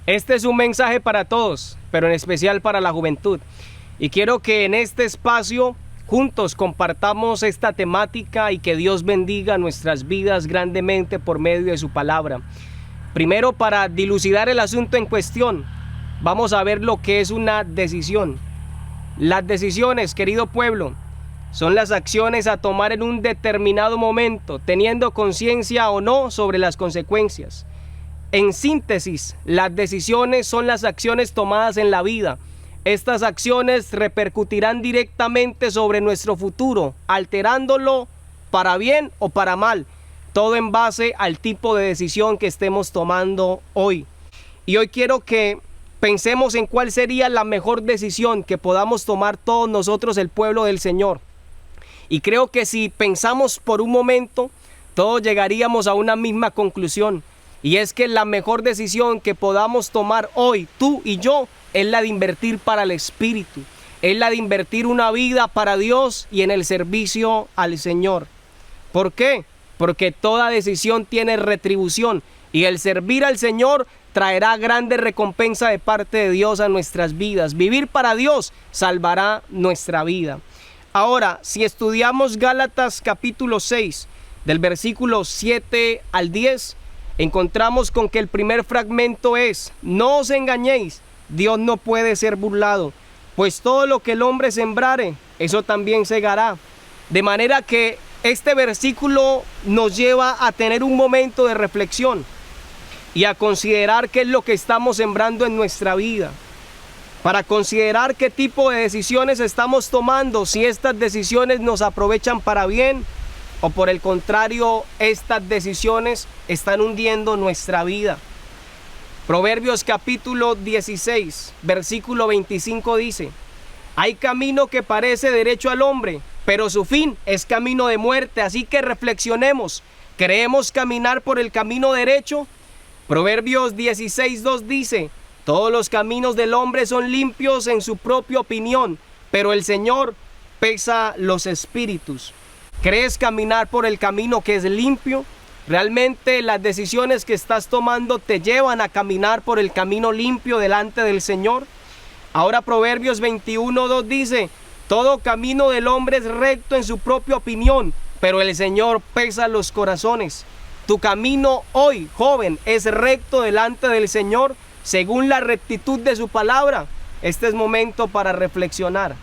Este es un mensaje para todos, pero en especial para la juventud. Y quiero que en este espacio juntos compartamos esta temática y que Dios bendiga nuestras vidas grandemente por medio de su palabra. Primero, para dilucidar el asunto en cuestión, vamos a ver lo que es una decisión. Las decisiones, querido pueblo, son las acciones a tomar en un determinado momento, teniendo conciencia o no sobre las consecuencias. En síntesis, las decisiones son las acciones tomadas en la vida. Estas acciones repercutirán directamente sobre nuestro futuro, alterándolo para bien o para mal, todo en base al tipo de decisión que estemos tomando hoy. Y hoy quiero que pensemos en cuál sería la mejor decisión que podamos tomar todos nosotros, el pueblo del Señor. Y creo que si pensamos por un momento, todos llegaríamos a una misma conclusión. Y es que la mejor decisión que podamos tomar hoy, tú y yo, es la de invertir para el Espíritu. Es la de invertir una vida para Dios y en el servicio al Señor. ¿Por qué? Porque toda decisión tiene retribución y el servir al Señor traerá grande recompensa de parte de Dios a nuestras vidas. Vivir para Dios salvará nuestra vida. Ahora, si estudiamos Gálatas capítulo 6, del versículo 7 al 10, encontramos con que el primer fragmento es: no os engañéis, Dios no puede ser burlado, pues todo lo que el hombre sembrare, eso también segará. De manera que este versículo nos lleva a tener un momento de reflexión y a considerar qué es lo que estamos sembrando en nuestra vida, para considerar qué tipo de decisiones estamos tomando, si estas decisiones nos aprovechan para bien o por el contrario, estas decisiones están hundiendo nuestra vida. Proverbios capítulo 16, versículo 25 dice: hay camino que parece derecho al hombre, pero su fin es camino de muerte. Así que reflexionemos, ¿queremos caminar por el camino derecho? Proverbios 16:2 dice: todos los caminos del hombre son limpios en su propia opinión, pero el Señor pesa los espíritus. ¿Crees caminar por el camino que es limpio? ¿Realmente las decisiones que estás tomando te llevan a caminar por el camino limpio delante del Señor? Ahora Proverbios 21:2 dice: todo camino del hombre es recto en su propia opinión, pero el Señor pesa los corazones. Tu camino hoy, joven, es recto delante del Señor según la rectitud de su palabra. Este es momento para reflexionar.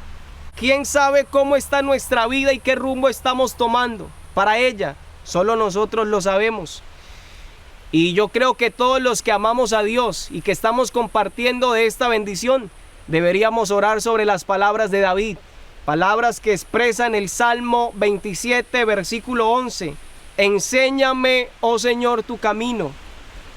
¿Quién sabe cómo está nuestra vida y qué rumbo estamos tomando para ella? Solo nosotros lo sabemos. Y yo creo que todos los que amamos a Dios y que estamos compartiendo de esta bendición, deberíamos orar sobre las palabras de David. Palabras que expresan el Salmo 27, versículo 11. Enséñame, oh Señor, tu camino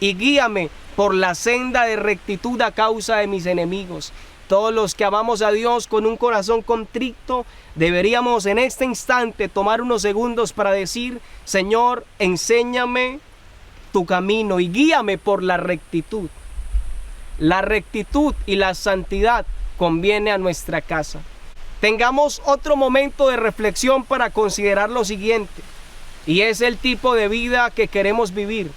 y guíame por la senda de rectitud a causa de mis enemigos. Todos los que amamos a Dios con un corazón contrito, deberíamos en este instante tomar unos segundos para decir: Señor, enséñame tu camino y guíame por la rectitud. La rectitud y la santidad conviene a nuestra casa. Tengamos otro momento de reflexión para considerar lo siguiente, y es el tipo de vida que queremos vivir.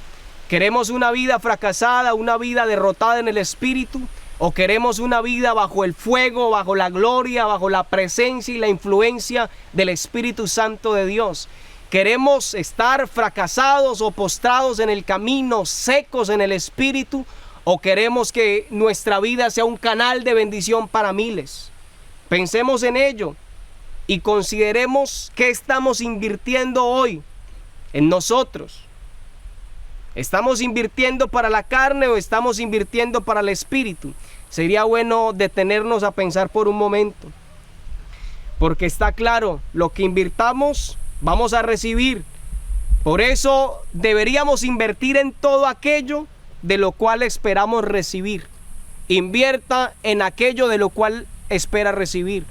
¿Queremos una vida fracasada, una vida derrotada en el espíritu? ¿O queremos una vida bajo el fuego, bajo la gloria, bajo la presencia y la influencia del Espíritu Santo de Dios? ¿Queremos estar fracasados o postrados en el camino, secos en el espíritu? ¿O queremos que nuestra vida sea un canal de bendición para miles? Pensemos en ello y consideremos qué estamos invirtiendo hoy en nosotros. ¿Estamos invirtiendo para la carne o estamos invirtiendo para el espíritu? Sería bueno detenernos a pensar por un momento, porque está claro, lo que invirtamos vamos a recibir. Por eso deberíamos invertir en todo aquello de lo cual esperamos recibir. Invierta en aquello de lo cual espera recibir.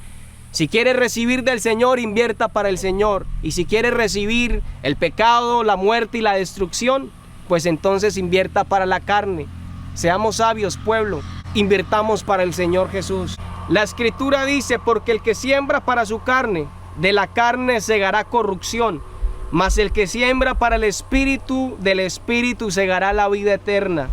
Si quieres recibir del Señor, invierta para el Señor. Y si quieres recibir el pecado, la muerte y la destrucción, pues entonces invierta para la carne. Seamos sabios, pueblo, invirtamos para el Señor Jesús. La Escritura dice: porque el que siembra para su carne, de la carne segará corrupción, mas el que siembra para el Espíritu, del Espíritu segará la vida eterna.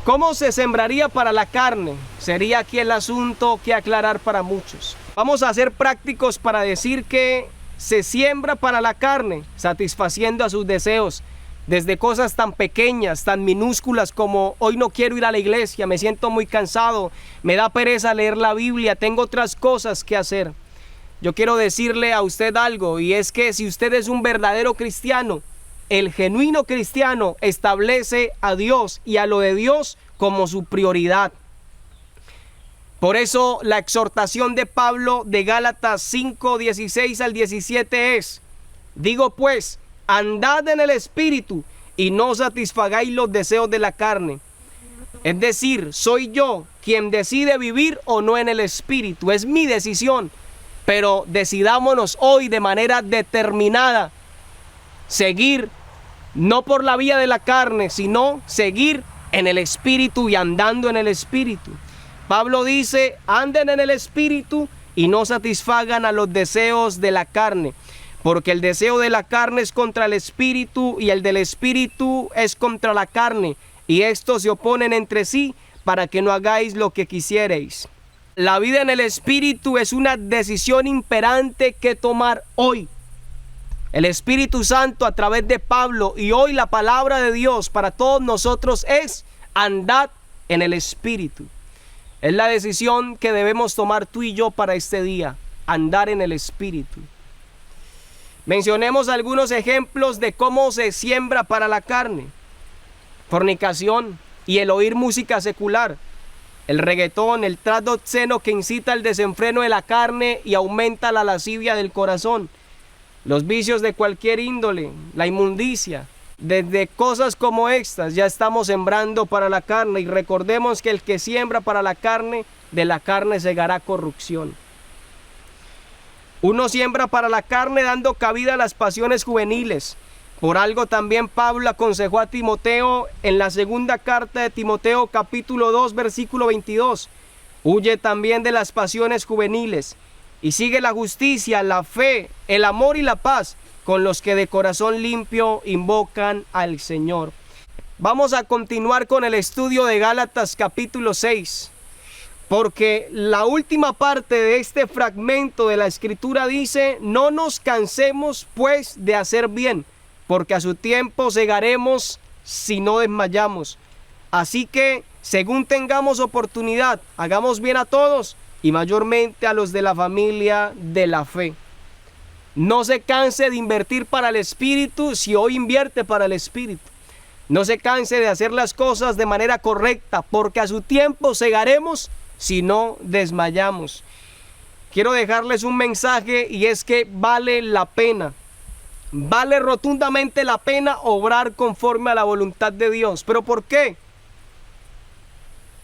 ¿Cómo se sembraría para la carne? Sería aquí el asunto que aclarar para muchos. Vamos a ser prácticos para decir que se siembra para la carne, satisfaciendo a sus deseos, desde cosas tan pequeñas, tan minúsculas como hoy no quiero ir a la iglesia, me siento muy cansado, me da pereza leer la Biblia, tengo otras cosas que hacer. Yo quiero decirle a usted algo, y es que si usted es un verdadero cristiano, el genuino cristiano establece a Dios y a lo de Dios como su prioridad. Por eso la exhortación de Pablo de Gálatas 5, 16 al 17 es: digo pues, andad en el Espíritu y no satisfagáis los deseos de la carne. Es decir, soy yo quien decide vivir o no en el Espíritu, es mi decisión. Pero decidámonos hoy de manera determinada seguir no por la vía de la carne, sino seguir en el Espíritu y andando en el Espíritu. Pablo dice: anden en el Espíritu y no satisfagan a los deseos de la carne, porque el deseo de la carne es contra el Espíritu y el del Espíritu es contra la carne, y estos se oponen entre sí para que no hagáis lo que quisierais. La vida en el Espíritu es una decisión imperante que tomar hoy. El Espíritu Santo a través de Pablo y hoy la palabra de Dios para todos nosotros es: andad en el Espíritu. Es la decisión que debemos tomar tú y yo para este día, andar en el Espíritu. Mencionemos algunos ejemplos de cómo se siembra para la carne: fornicación y el oír música secular, el reggaetón, el trato obsceno que incita al desenfreno de la carne y aumenta la lascivia del corazón, los vicios de cualquier índole, la inmundicia. Desde cosas como estas ya estamos sembrando para la carne, y recordemos que el que siembra para la carne, de la carne segará corrupción. Uno siembra para la carne dando cabida a las pasiones juveniles. Por algo también Pablo aconsejó a Timoteo en la segunda carta de Timoteo capítulo 2 versículo 22: huye también de las pasiones juveniles y sigue la justicia, la fe, el amor y la paz con los que de corazón limpio invocan al Señor. Vamos a continuar con el estudio de Gálatas capítulo 6, porque la última parte de este fragmento de la Escritura dice: no nos cansemos pues de hacer bien, porque a su tiempo segaremos si no desmayamos. Así que, según tengamos oportunidad, hagamos bien a todos, y mayormente a los de la familia de la fe. No se canse de invertir para el Espíritu si hoy invierte para el Espíritu. No se canse de hacer las cosas de manera correcta, porque a su tiempo segaremos si no desmayamos. Quiero dejarles un mensaje, y es que vale la pena. Vale rotundamente la pena obrar conforme a la voluntad de Dios. ¿Pero por qué?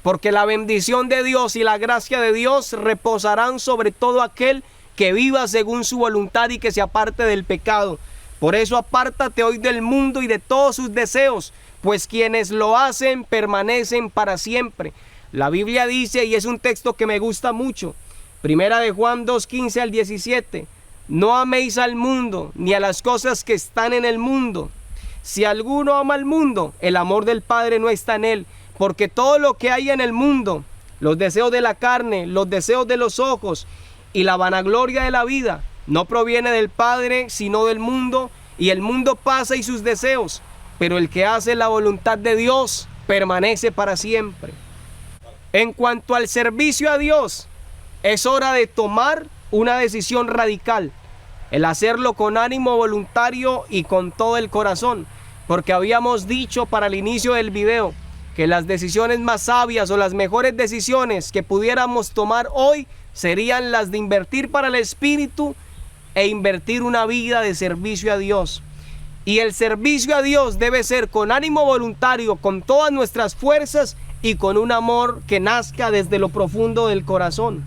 Porque la bendición de Dios y la gracia de Dios reposarán sobre todo aquel que viva según su voluntad y que se aparte del pecado. Por eso apártate hoy del mundo y de todos sus deseos, pues quienes lo hacen permanecen para siempre. La Biblia dice, y es un texto que me gusta mucho, Primera de Juan 2:15 al 17: no améis al mundo, ni a las cosas que están en el mundo. Si alguno ama al mundo, el amor del Padre no está en él, porque todo lo que hay en el mundo, los deseos de la carne, los deseos de los ojos y la vanagloria de la vida, no proviene del Padre, sino del mundo, y el mundo pasa y sus deseos, pero el que hace la voluntad de Dios permanece para siempre. En cuanto al servicio a Dios, es hora de tomar una decisión radical, el hacerlo con ánimo voluntario y con todo el corazón, porque habíamos dicho para el inicio del video que las decisiones más sabias o las mejores decisiones que pudiéramos tomar hoy serían las de invertir para el Espíritu e invertir una vida de servicio a Dios. Y el servicio a Dios debe ser con ánimo voluntario, con todas nuestras fuerzas y con un amor que nazca desde lo profundo del corazón.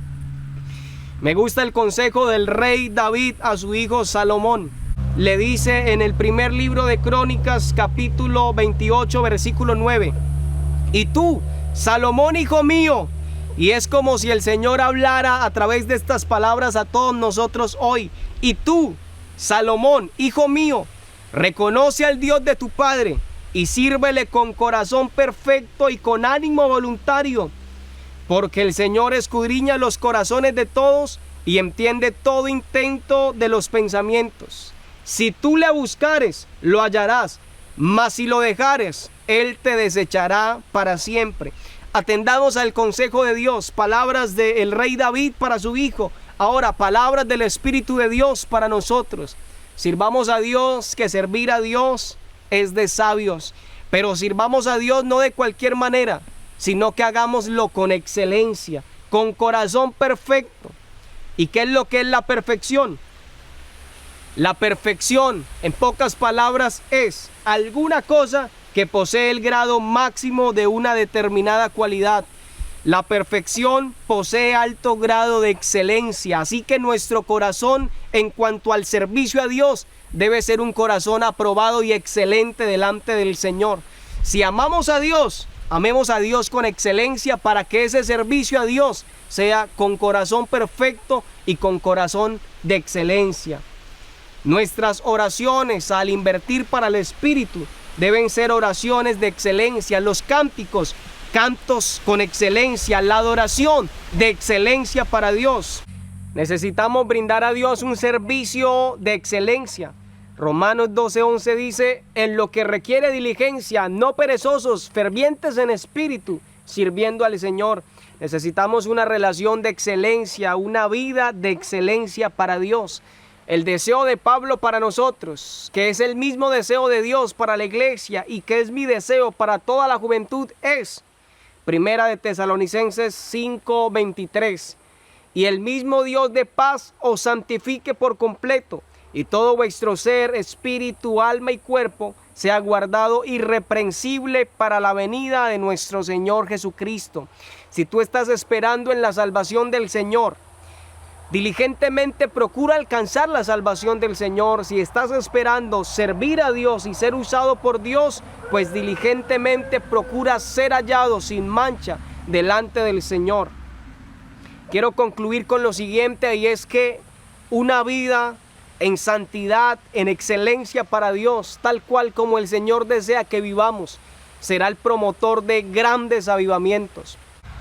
Me gusta el consejo del rey David a su hijo Salomón. Le dice en el primer libro de Crónicas, capítulo 28, versículo 9: y tú, Salomón, hijo mío. Y es como si el Señor hablara a través de estas palabras a todos nosotros hoy. Y tú, Salomón, hijo mío, reconoce al Dios de tu padre y sírvele con corazón perfecto y con ánimo voluntario, porque el Señor escudriña los corazones de todos y entiende todo intento de los pensamientos. Si tú le buscares, lo hallarás, mas si lo dejares, Él te desechará para siempre. Atendamos al consejo de Dios, palabras del rey David para su hijo, ahora palabras del Espíritu de Dios para nosotros. Sirvamos a Dios, que servir a Dios es de sabios, pero sirvamos a Dios no de cualquier manera, sino que hagámoslo con excelencia, con corazón perfecto. ¿Y qué es lo que es la perfección? La perfección, en pocas palabras, es alguna cosa que posee el grado máximo de una determinada cualidad. La perfección posee alto grado de excelencia, así que nuestro corazón en cuanto al servicio a Dios debe ser un corazón aprobado y excelente delante del Señor. Si amamos a Dios, amemos a Dios con excelencia para que ese servicio a Dios sea con corazón perfecto y con corazón de excelencia. Nuestras oraciones al invertir para el Espíritu deben ser oraciones de excelencia. Los cánticos, cantos con excelencia. La adoración de excelencia para Dios. Necesitamos brindar a Dios un servicio de excelencia. Romanos 12:11 dice: en lo que requiere diligencia, no perezosos, fervientes en espíritu, sirviendo al Señor. Necesitamos una relación de excelencia, una vida de excelencia para Dios. El deseo de Pablo para nosotros, que es el mismo deseo de Dios para la iglesia y que es mi deseo para toda la juventud, es Primera de Tesalonicenses 5:23. Y el mismo Dios de paz os santifique por completo, y todo vuestro ser, espíritu, alma y cuerpo sea guardado irreprensible para la venida de nuestro Señor Jesucristo. Si tú estás esperando en la salvación del Señor, diligentemente procura alcanzar la salvación del Señor. Si estás esperando servir a Dios y ser usado por Dios, pues diligentemente procura ser hallado sin mancha delante del Señor. Quiero concluir con lo siguiente, y es que una vida en santidad, en excelencia para Dios, tal cual como el Señor desea que vivamos, será el promotor de grandes avivamientos.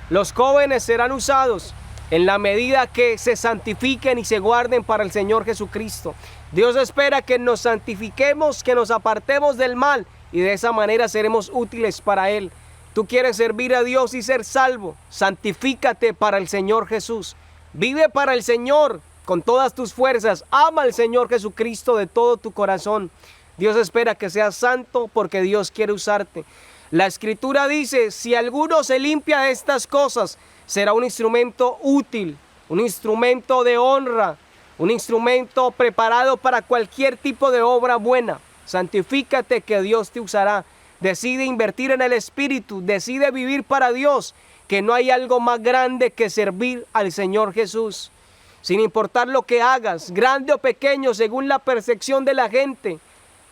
Los jóvenes serán usados en la medida que se santifiquen y se guarden para el Señor Jesucristo. Dios espera que nos santifiquemos, que nos apartemos del mal, y de esa manera seremos útiles para Él. Tú quieres servir a Dios y ser salvo, santifícate para el Señor Jesús. Vive para el Señor con todas tus fuerzas. Ama al Señor Jesucristo de todo tu corazón. Dios espera que seas santo porque Dios quiere usarte. La Escritura dice: si alguno se limpia de estas cosas, será un instrumento útil, un instrumento de honra, un instrumento preparado para cualquier tipo de obra buena. Santifícate, que Dios te usará. Decide invertir en el Espíritu, decide vivir para Dios, que no hay algo más grande que servir al Señor Jesús. Sin importar lo que hagas, grande o pequeño, según la percepción de la gente,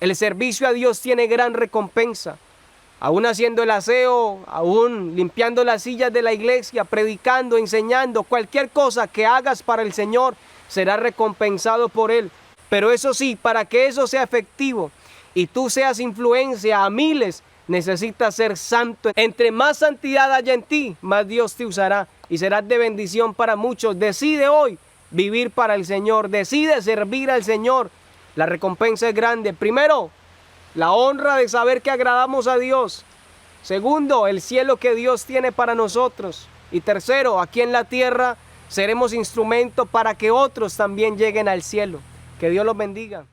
el servicio a Dios tiene gran recompensa. Aún haciendo el aseo, aún limpiando las sillas de la iglesia, predicando, enseñando, cualquier cosa que hagas para el Señor será recompensado por Él. Pero eso sí, para que eso sea efectivo y tú seas influencia a miles, necesitas ser santo. Entre más santidad haya en ti, más Dios te usará y serás de bendición para muchos. Decide hoy vivir para el Señor, decide servir al Señor. La recompensa es grande. Primero, la honra de saber que agradamos a Dios. Segundo, el cielo que Dios tiene para nosotros. Y tercero, aquí en la tierra seremos instrumento para que otros también lleguen al cielo. Que Dios los bendiga.